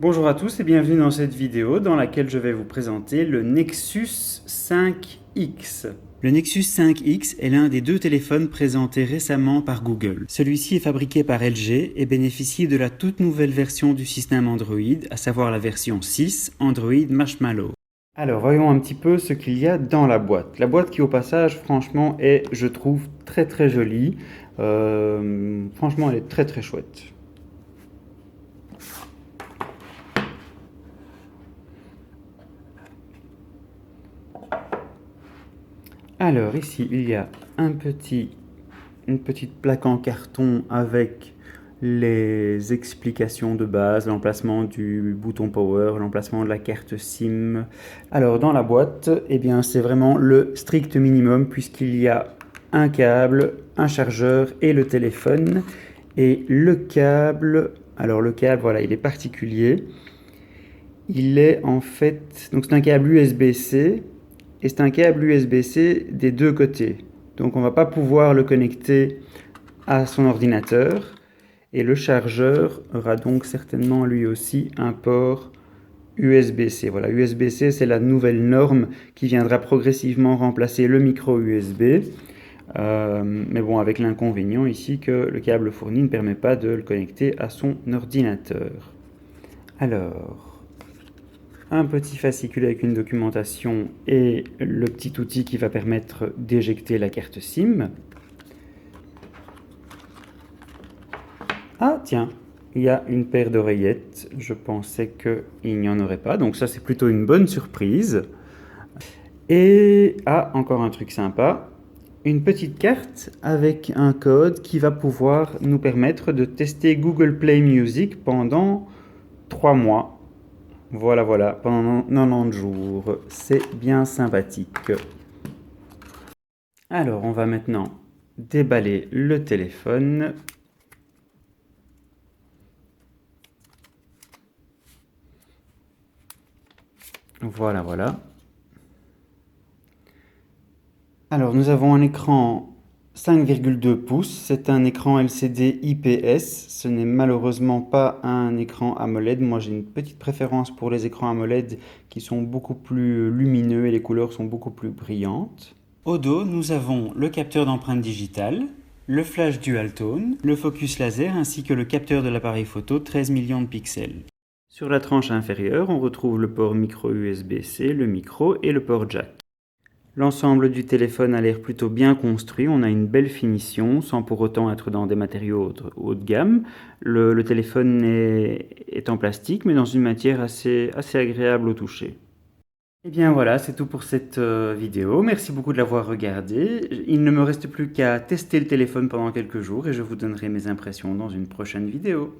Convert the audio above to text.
Bonjour à tous et bienvenue dans cette vidéo dans laquelle je vais vous présenter le Nexus 5X. Le Nexus 5X est l'un des deux téléphones présentés récemment par Google. Celui-ci est fabriqué par LG et bénéficie de la toute nouvelle version du système Android, à savoir la version 6 Android Marshmallow. Alors voyons un petit peu ce qu'il y a dans la boîte. La boîte qui au passage franchement est, je trouve, très jolie. Franchement elle est très chouette. Alors ici il y a une petite plaque en carton avec les explications de base, l'emplacement du bouton power, l'emplacement de la carte SIM. Alors dans la boîte, eh bien c'est vraiment le strict minimum puisqu'il y a un câble, un chargeur et le téléphone. Et le câble, alors le câble voilà, il est particulier. Il est en fait, donc c'est un câble USB-C. Et c'est un câble USB-C des deux côtés. Donc on ne va pas pouvoir le connecter à son ordinateur. Et le chargeur aura donc certainement lui aussi un port USB-C. Voilà, USB-C c'est la nouvelle norme qui viendra progressivement remplacer le micro USB. Mais bon, avec l'inconvénient ici que le câble fourni ne permet pas de le connecter à son ordinateur. Alors, un petit fascicule avec une documentation et le petit outil qui va permettre d'éjecter la carte SIM. Ah tiens, il y a une paire d'oreillettes. Je pensais qu'il n'y en aurait pas, donc ça c'est plutôt une bonne surprise. Et encore un truc sympa, une petite carte avec un code qui va pouvoir nous permettre de tester Google Play Music pendant 3 mois. Voilà, pendant 90 jours. C'est bien sympathique. Alors, on va maintenant déballer le téléphone. Voilà. Alors, nous avons un écran 5,2 pouces, c'est un écran LCD IPS, ce n'est malheureusement pas un écran AMOLED. Moi j'ai une petite préférence pour les écrans AMOLED qui sont beaucoup plus lumineux et les couleurs sont beaucoup plus brillantes. Au dos, nous avons le capteur d'empreinte digitale, le flash dual tone, le focus laser ainsi que le capteur de l'appareil photo 13 millions de pixels. Sur la tranche inférieure, on retrouve le port micro USB-C, le micro et le port jack. L'ensemble du téléphone a l'air plutôt bien construit, on a une belle finition sans pour autant être dans des matériaux haut de gamme. Le téléphone est en plastique mais dans une matière assez agréable au toucher. Et bien voilà, c'est tout pour cette vidéo. Merci beaucoup de l'avoir regardé. Il ne me reste plus qu'à tester le téléphone pendant quelques jours et je vous donnerai mes impressions dans une prochaine vidéo.